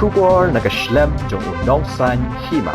Schubor nagaschlem jong unongsan Hima.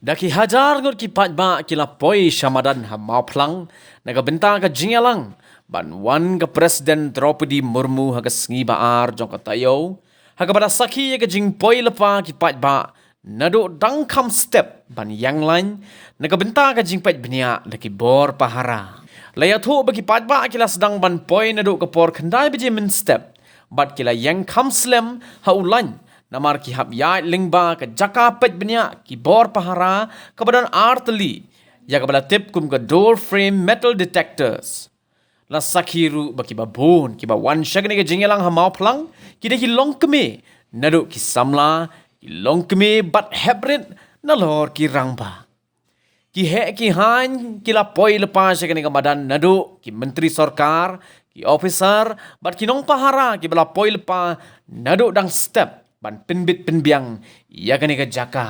Daki hajar ngut ki Katba kila poi Madan ha Mawphlang nagabenta ka jingalang banwan ka Presiden Draupadi Murmu ha sngi baar jong katayo ha ka pada saki ka jing poi lepa ki Katba nado dangkam step ban yang lain nagabenta ka jing pait benia daki bor pahara layathu bagi Katba kila sedang ban poi nado ka por khandai beje min step bat kila yang kam slem ha ulan namar ki hab ya lingba ke jaka pet benya ki bor pahara ke badan arteli ya ke bala tip kum ke door frame metal detectors la sakhiru baki babon ki ba wan shagne ke jingelang ha Mawphlang ki de ki longkme nadu ki samla ki longkme bat hebrit nalor ki rangba ki he ki han ki la poi lepa shagne ke Madan nadu ki menteri sarkar ki officer bat ki nong pahara ki bala poi lepa nadu dang step ban pinbit pinbiang ia kani ka jaka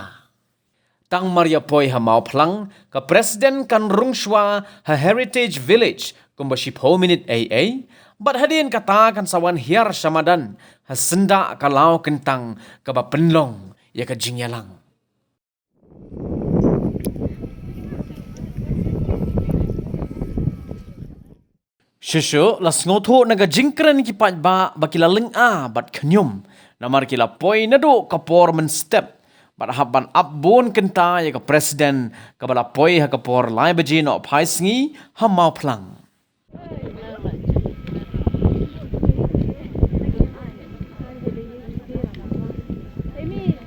tang maria poi ha Mawphlang ka presiden kan Rung ha heritage village kumba ship minute AA bat hadin kata kan sawan hiar Madan ha senda kalau kentang ka ba penlong ia ka jingyalang Shushu las ngotho naga jingkran ki Katba bakila lenga bat kanyum namar kila poi nado kapor men step bat haban abon kenta ya ka presiden ka bala poi ha kapor lai baji no phai sngi ha Mawphlang Amy,